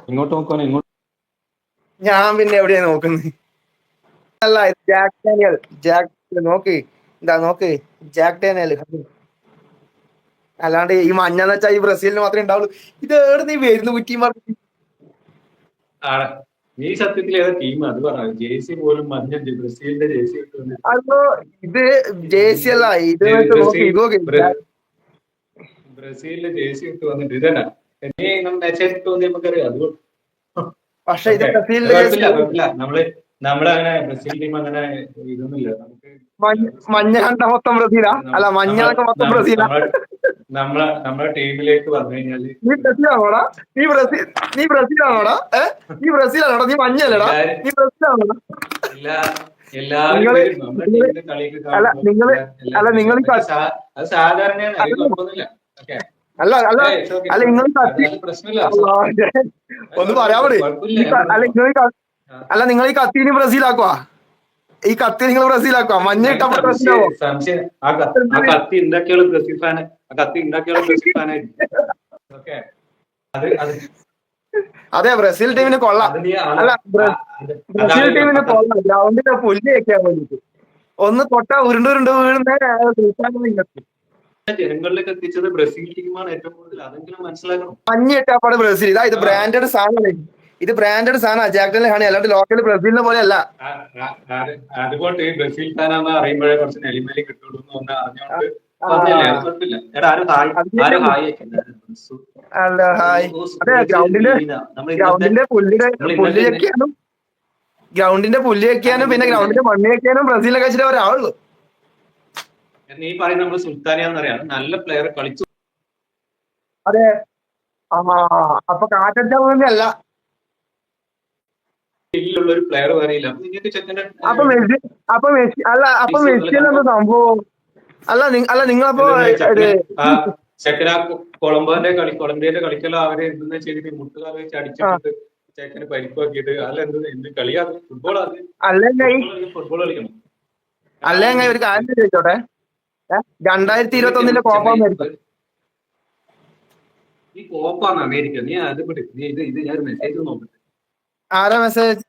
ഇങ്ങോട്ട് നോക്കുവാണ് ഇങ്ങോട്ട്. ഞാൻ പിന്നെ എവിടെയാ നോക്കുന്നത്? അല്ല, ജാക്ക് ഡാനിയൽ. നോക്ക്, എന്താ നോക്ക്, ജാക്ക് ഡാനിയൽ. അല്ലാണ്ട് ഈ മഞ്ഞന്ന് വെച്ചാൽ ഈ ബ്രസീലിന് മാത്രമേ ഉണ്ടാവുള്ളൂ. ഇത് ഏടെ നീ വരുന്നു കുറ്റി പറഞ്ഞു? നീ സത്യത്തിൽ ഏതാ ടീം അത് പറഞ്ഞു. ജേഴ്സി പോലും മഞ്ഞ ബ്രസീലിന്റെ ജേഴ്സി അതോ ഇത് ജേഴ്സി അല്ല, ഇത് നോക്കി ഇത് നോക്കി. ബ്രസീലിന്റെ ജേഴ്സി ഇട്ട് വന്നിട്ട് ഇതന്നെ നീ മെസ്സേജ് തോന്നി നമുക്കറിയാം. അതുകൊണ്ട് പക്ഷെ ഇത് ബ്രസീലിന്റെ കുഴപ്പമില്ല. നമ്മളങ്ങനെ ബ്രസീൽ ടീം അങ്ങനെ ഇതൊന്നുമില്ല. നമുക്ക് മഞ്ഞ കണ്ട മൊത്തം ബ്രസീലാ? അല്ല, മഞ്ഞൊക്കെ മൊത്തം ബ്രസീലാ? നമ്മളെ ടീമിലേക്ക് വന്നു കഴിഞ്ഞാല് നീ ബ്രസീലാണോടാ? നീ ബ്രസീലാണോടാ? നീ ബ്രസീലാണോടാ? നീ മഞ്ഞല്ലടാ? നീ ബ്രസീലാണോടാ? എല്ലാവരും വരും നമ്മുടെ ടീമിന്റെ കളിയൊക്കെ കാണുമ്പോൾ അത് സാധാരണയാണ്. അത് കുഴപ്പമൊന്നുമില്ല. ഓക്കെ, അല്ല നിങ്ങൾ പ്രശ്നമില്ല. ഒന്ന് പറയാൻ പറ്റേ? അല്ല, നിങ്ങൾ ഈ കത്തിന് ബ്രസീലാക്കുവാ? ഈ കത്തി നിങ്ങൾ ബ്രസീലാക്കുവാ? മഞ്ഞ ഇട്ട ബ്രസീലാവോ? സംശയം. ആ കത്തി ഉണ്ടാക്കിയുള്ള ബ്രസീൽ ഫാന്, ആ കത്തി ഉണ്ടാക്കിയുള്ള ബ്രസീൽ ഫാനായിരിക്കും. ഓക്കെ, അതെ, ബ്രസീൽ ടീമിന് കൊള്ളാം. അല്ല, ബ്രസീൽ ടീമിന് കൊള്ളാം. ഗ്രൗണ്ടിന്റെ പുല്ല് വെക്കാൻ വേണ്ടിട്ട് ഒന്ന് തൊട്ടാ ഉരുണ്ട് വീഴുന്ന ജനങ്ങളിലേക്ക് എത്തിച്ചത് ബ്രസീൽ ടീമാണ് ഏറ്റവും കൂടുതൽ. അതെങ്കിലും മനസ്സിലാക്കണം. മഞ്ഞിട്ടാപ്പാട് ബ്രസീൽ. ഇതാ, ഇത് ബ്രാൻഡഡ് സാധനമാണ്. ഇത് ബ്രാൻഡഡ് സാധനമാണ്. ജാക്ക് ഡാനിയൽ ഹണി, അല്ലാണ്ട് ലോക്കൽ ബ്രസീലിനെ പോലെ അല്ല. അതുകൊണ്ട് ബ്രസീൽ ഫാനാന്ന് അറിയുമ്പോഴേ കുറച്ച് നെലിമലി കിട്ടുള്ളൂ എന്ന് ഒന്ന് അറിഞ്ഞോണ്ട് പറഞ്ഞല്ലേ. അത് കുഴപ്പമില്ല. എടാ, ആരും ഹായ് അല്ല, ഹായ്. അതെ, ഗ്രൗണ്ടിന്റെ പുല്ല് വെക്കാനും പിന്നെ ഗ്രൗണ്ടിന്റെ മണ്ണ് വെക്കാനും ബ്രസീലിനെ കഴിച്ചിട്ട് ഒരാളുള്ളൂ. നീ പറയുന്നത് നമ്മള് സുൽത്താനിയാന്നറിയാം. നല്ല പ്ലെയർ കളിച്ചു. അതെ, അപ്പൊ കാറ്റടിച്ചാൽ അല്ല. ഉള്ള ഒരു പ്ലെയർ പറയില്ല. അപ്പൊ മെസ്സി അല്ല സംഭവം. അല്ല നിങ്ങളപ്പോ കൊളംബോന്റെ കളിക്കെല്ലാം അവര് എന്തെന്ന് ചെയ്തിട്ട് മുട്ടുകാർ വെച്ച് അടിച്ചിട്ട് ചെക്കന് പരിപ്പാക്കിയിട്ട് അല്ല എന്ത് കളിയാണ്? ഫുട്ബോളാണ്. ഫുട്ബോൾ കളിക്കണം. അല്ലേ ഒരു കാര്യം ചോദിച്ചോട്ടെ, 2021 കോപ്പ അമേരിക്ക. ഈ കോപ്പാണ് അമേരിക്ക. നീ അത് വിട്. നീ ഇത് ഞാൻ മെസ്സേജ് നോക്കട്ടെ. ആരാ മെസ്സേജ്?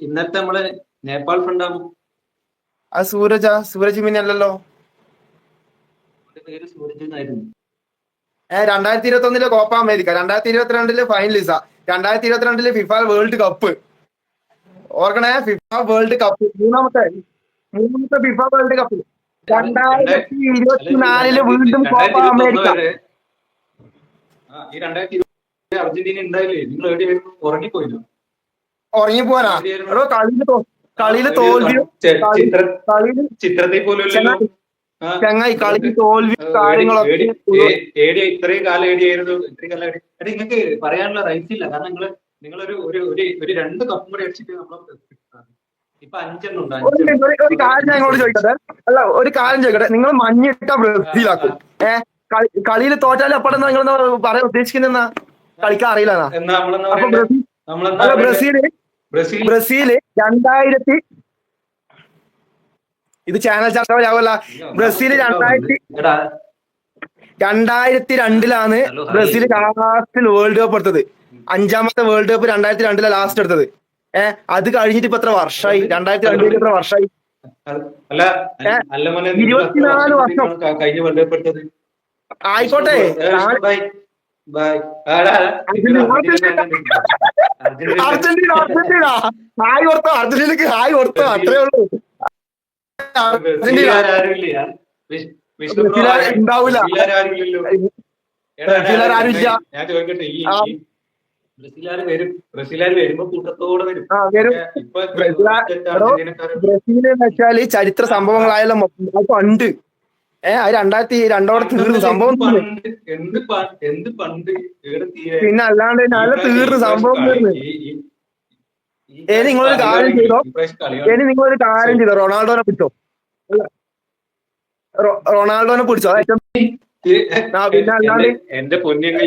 ഇന്നത്തെ നമ്മളെ നേപ്പാൾ ഫ്രണ്ടാണ്. അത് സൂരജ് മീനല്ലോ. പേര് സൂരജ് എന്നായിരുന്നു. 2021 Copa America, 2022 Finalissima, 2022 FIFA World Cup. ഓർക്കണേ, ഫിഫ വേൾഡ് കപ്പ് മൂന്നാമത്തെ ഫിഫ വേൾഡ് കപ്പ്. 2024 വീണ്ടും കോപ്പ അമേരിക്ക. ഈ 2020 അർജന്റീന ഉണ്ടായില്ലേ? നിങ്ങൾ എവിടെയായിരുന്നു? ഉറങ്ങിപ്പോയില്ലോ? ഉറങ്ങിപ്പോവാനാ? കളിയില് തോൽവിയും ചിത്രത്തിൽ പോലും ചങ്ങായി കളിയിൽ തോൽവിയും കാര്യങ്ങളൊക്കെ. ഇത്രയും കാലം ഏടിയായിരുന്നു. നിങ്ങൾക്ക് പറയാനുള്ള റൈറ്റ്സ് ഇല്ല. കാരണം നിങ്ങളൊരു 2 കപ്പും കൂടി അടിച്ചിട്ട് നമ്മളെ ഇപ്പൊ 5 ഉണ്ട്. ഒരു കാര്യം ഞാൻ ഇങ്ങോട്ട് ചോദിക്കട്ടെ. അല്ല, ഒരു കാര്യം ചോദിക്കട്ടെ, നിങ്ങൾ മഞ്ഞിട്ട ബ്രസീലാക്കും. കളിയിൽ തോറ്റാലും അപ്പടെന്നാ നിങ്ങൾ പറയാൻ ഉദ്ദേശിക്കുന്ന? കളിക്കാൻ അറിയില്ല. ബ്രസീല് 2000 ഇത് ചാനൽ ചർച്ചയാവല്ല. Brazil 2002 Brazil last World Cup എടുത്തത്. 5ാമത്തെ വേൾഡ് കപ്പ് 2002 ലാസ്റ്റ് എടുത്തത്. അത് കഴിഞ്ഞിട്ട് ഇപ്പൊ എത്ര വർഷമായി? 2002 എത്ര വർഷമായി? 24 വർഷം. ആയിക്കോട്ടെ, അർജന്റീന ഹായ് കൊടുത്തോ, അർജന്റീനക്ക് ഹായ് കൊടുത്തോ, അത്രേ ഉള്ളൂ. ഉണ്ടാവൂല. ഞാൻ ചോദിക്കട്ടെ, ബ്രസീലുകാർ വരുമ്പോ കൂട്ടത്തോടെ വരും. ബ്രസീൽ എന്ന് വെച്ചാല് ചരിത്ര സംഭവങ്ങളായാലും പണ്ട് 2002 തീർന്നു സംഭവം. എന്ത് പണ്ട് പിന്നെ അല്ലാണ്ട് നല്ല തീർന്നു സംഭവം തീർന്നു. നിങ്ങളൊരു കാര്യം ചെയ്തോ, റൊണാൾഡോനെ പിടിച്ചോ. റൊണാൾഡോനെ പിടിച്ചോ. എന്റെ പൊന്നിയങ്ങ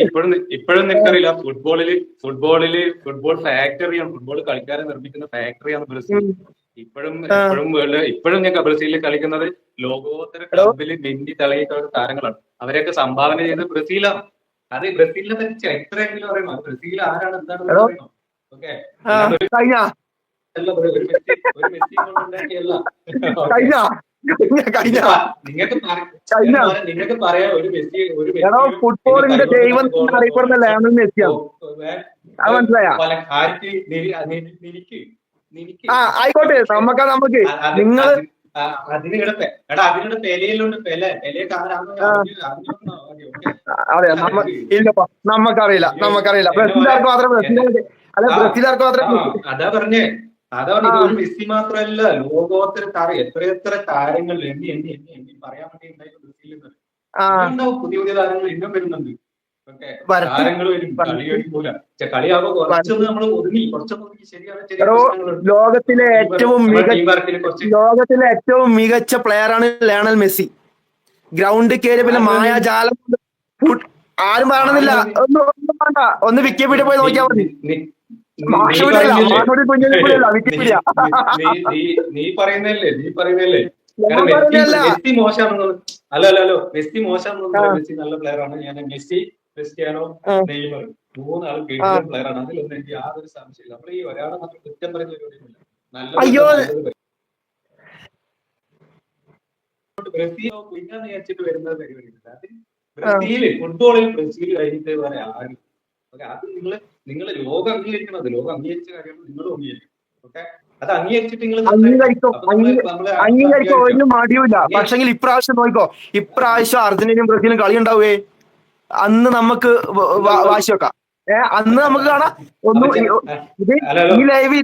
ഇപ്പോഴും നിനക്കറിയില്ല, ഫുട്ബോൾ ഫാക്ടറിയാണ്. ഫുട്ബോൾ കളിക്കാരെ നിർമ്മിക്കുന്ന ഫാക്ടറിയാണ് ബ്രസീൽ. ഇപ്പോഴും ഞാൻ ബ്രസീലിൽ കളിക്കുന്നത് ലോകോത്തര ക്ലബിൽ മിന്നി തിളങ്ങിയിട്ടുള്ള താരങ്ങളാണ്. അവരെയൊക്കെ സംഭാവന ചെയ്ത് ബ്രസീലാണ്. അത് ബ്രസീലിനെ പറ്റി ചരിത്രമെങ്കിലും അറിയണം. അത് ബ്രസീൽ ആരാണ് എന്താണെന്ന് പറയണം. ഓക്കെ, ഒരു മെസ്സി കൊണ്ടുണ്ടാക്കിയല്ല. നിങ്ങൾക്ക് പറയാം ഒരു മെസ്സി ഫുട്ബോളിന്റെ ദൈവം അറിയപ്പെടുന്ന ലയണൽ മെസ്സിയാണ്. ആയിക്കോട്ടെ, നമുക്ക് നിങ്ങൾ അതിനിടെ പെലയിലുണ്ട്. അതെ, ഇല്ലപ്പ നമുക്കറിയില്ല. ബ്രസീലുകാർക്ക് മാത്രമേ അതാ പറഞ്ഞേ. ഒരു മെസ്സി മാത്രമല്ല, ലോകോത്തര താരം എത്ര താരങ്ങൾ എണ്ണി പറയാൻ വേണ്ടി ഉണ്ടായിരുന്നു. പുതിയ താരങ്ങൾ ഇന്നും വരുന്നുണ്ട്. താരങ്ങൾ വരും, കളി കഴിയൂല. കളിയാകുമ്പോ കുറച്ചൊന്ന് നമ്മൾ കുറച്ചൊന്നും ശരിയാണ്. ലോകത്തിലെ ഏറ്റവും മികച്ച പ്ലെയറാണ് ലയണൽ മെസ്സി. ഗ്രൗണ്ടിൽ കയറി പിന്നെ മായാജാലം ആരും പറയണമെന്നില്ല. ഒന്നും വേണ്ട, ഒന്ന് വിക്കിപീഡിയ പോയി നോക്കിയാൽ മതി. നീ പറയുന്നല്ലേ മെസ്സി മോശമാണെന്ന്. അല്ലല്ലോ, മെസ്സി മോശമാണെന്ന്. മെസ്സി നല്ല പ്ലെയറാണ്. ഞാൻ മെസ്സി, ക്രിസ്ത്യാനോ, നെയ്മർ മൂന്നാളും കിടിലൻ പ്ലെയറാണ്. അതിലൊന്നും എനിക്ക് യാതൊരു സംശയമില്ല. നമ്മൾ ഈ ഒരാളെ മാത്രം കുറ്റം പറയുന്ന പരിപാടിയൊന്നുമില്ല. ബ്രസീൽ കുഞ്ഞാന്ന് വിചാരിച്ചിട്ട് വരുന്ന പരിപാടിയില്ല. അത് ബ്രസീല് ഫുട്ബോളിൽ ബ്രസീൽ കഴിഞ്ഞിട്ട് വേറെ ആരും. അത് നിങ്ങൾ ലോകം അംഗീകരിക്കണം. അത് ലോകം അംഗീകരിച്ച കാര്യമാണ്. നിങ്ങളും അംഗീകരിക്കണം. ഓക്കെ, അത് അംഗീകരിച്ചിട്ട് നിങ്ങൾ അംഗീകരിക്കോ, ഒന്നും മടിയൂല. പക്ഷെങ്കിൽ ഇപ്രാവശ്യം നോക്കോ, ഇപ്രാവശ്യം അർജന്റീനയും ബ്രസീലും കളി ഉണ്ടാവേ. അന്ന് നമുക്ക് വാശി വെക്കാം. അന്ന് നമുക്ക് കാണാം. ഒന്നും ഈ ലൈവ്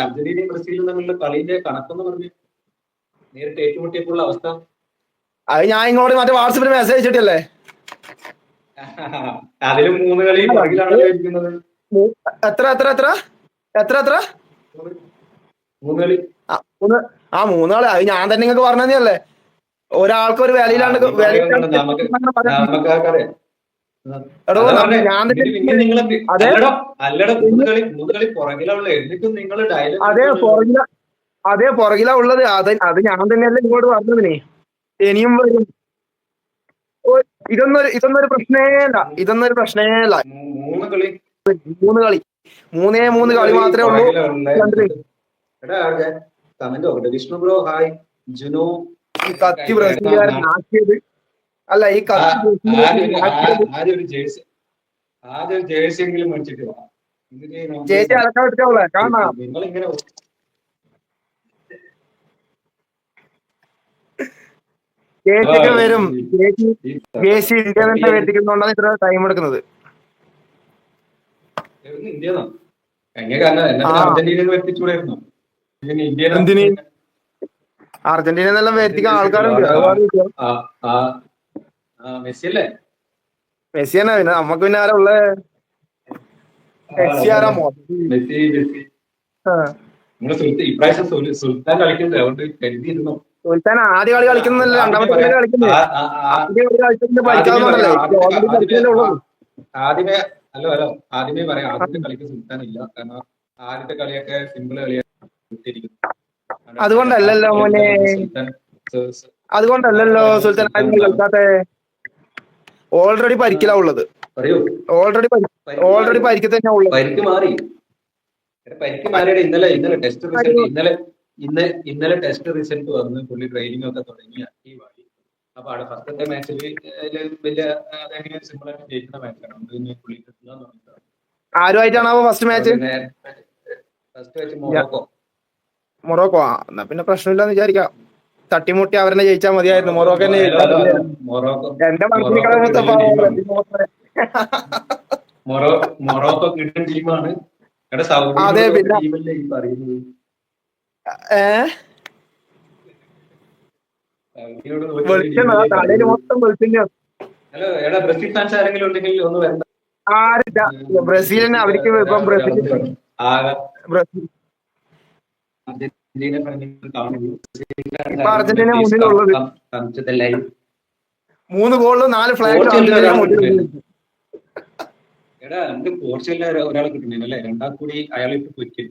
അർജന്റീനയും ബ്രസീലും തമ്മിലുള്ള കളിന്റെ കണക്കെന്ന് പറഞ്ഞ് നേരിട്ട് ഏറ്റുമുട്ടിയപ്പോഴുള്ള അവസ്ഥ അത് ഞാൻ ഇങ്ങോട്ട് മറ്റേ വാട്സപ്പിൽ മെസ്സേജ് അയച്ചിട്ടല്ലേ. അതിലും 3 കളി പുറകിലാണ് ഇരിക്കുന്നത്. എത്ര 3 കളി. 3 കളി. അത് ഞാൻ തന്നെ നിങ്ങൾക്ക് പറഞ്ഞതല്ലേ. ഒരാൾക്ക് ഒരു വിലയിലാണ്. അതെ, പുറകിലാ ഉള്ളത്. അത് ഞാൻ തന്നെയല്ലേ ഇങ്ങോട്ട് പറഞ്ഞതിനെ. ഇനിയും വരും. ഇതൊന്നൊരു പ്രശ്നമേല്ല. 3 കളി 3 കളി മാത്രമേ ഉള്ളൂ. Vishnu bro hi. ജുനു കത്തി ബ്രസീലുകാരൻ ആക്കിയത് അല്ല. ഈ ആദ്യം ജേഴ്സി എങ്കിലും മേടിച്ചിട്ട് ചേച്ചി അലക്കാൻ എടുക്കാവൂല. കാണാം നിങ്ങളിങ്ങനെ ചേച്ചിയൊക്കെ വരും. ചേച്ചി ഇന്ത്യ തന്നെ വരുത്തിക്കുന്നോണ്ടാണ് ഇത്ര ടൈം എടുക്കുന്നത്. അർജന്റീന എന്നെല്ലാം വരുത്തിക്കാൻ ആൾക്കാരുണ്ട്. മെസ്സി തന്നെ. പിന്നെ നമ്മക്ക് പിന്നെ ആരാ ഉള്ളേ? മെസ്സി ആരാ? സുൽത്താൻ ആദ്യ കളി കളിക്കുന്നല്ല, രണ്ടാമത്തെ കളി കളിക്കുന്നത്. ആദ്യ കളി കളിക്കുന്നത് പഠിക്കാവുന്നതല്ലേ. ആദ്യമേ പറയാം, ആദ്യത്തെ കളിക്ക് സുൽത്താൻ ഇല്ല. കാരണം ആദ്യത്തെ കളിയൊക്കെ സിമ്പിൾ കളിയാണ്. അതുകൊണ്ടല്ലല്ലോ മോനെ, അതുകൊണ്ടല്ലല്ലോ സുൽത്താൻ കളിക്കാത്തെ. ഓൾറെഡി പരിക്കിലാ ഉള്ളത്. ഓൾറെഡി പരിക്ക് തന്നെ ഉള്ളത്. പരിക്ക് മാറിയുടെ ഇന്നലെ ടെസ്റ്റ് റിസൾട്ട് വന്ന് പുള്ളി ട്രെയിനിങ് ഒക്കെ തുടങ്ങി ആക്റ്റീവായി. അപ്പൊ അവിടെ ഫസ്റ്റത്തെ മാച്ചിൽ വലിയ അതെങ്ങനെ സിമ്പിൾ ആയിട്ട് ജയിക്കുന്ന മാച്ചാണ്. പുള്ളി ആരുമായിട്ടാണോ ഫസ്റ്റ് മാച്ച്? മൊറോക്കോ. എന്നാ പിന്നെ പ്രശ്നമില്ലെന്ന് വിചാരിക്കാം. തട്ടിമുട്ടി അവരെന്നെ ജയിച്ചാൽ മതിയായിരുന്നു. മൊറോക്കോ തന്നെ എന്റെ മനസ്സിൽ മൊറോക്കോ കിട്ടുന്ന ടീമാണ്. അതെ, പിന്നെ തലയിൽ മൊത്തം വെളിച്ചെണ്ണ. ബ്രസീൽ ഫാൻസ് ആരെങ്കിലും ഉണ്ടെങ്കിൽ ഒന്ന് വരണ്ട. ആരില്ല, ബ്രസീലിനെ അവർക്ക് ഇപ്പം ബ്രസീൽ അർജന്റീന മുന്നിലുള്ളത്. 3 ഗോളിലും 4 ഫ്ലാഗ്. എടാ നമുക്ക് പോർച്ചുഗലിലെ ഒരാളെ കിട്ടുന്നില്ല അല്ലെ? രണ്ടാം കൂടി അയാൾ ഇട്ട് പൊരിക്കും.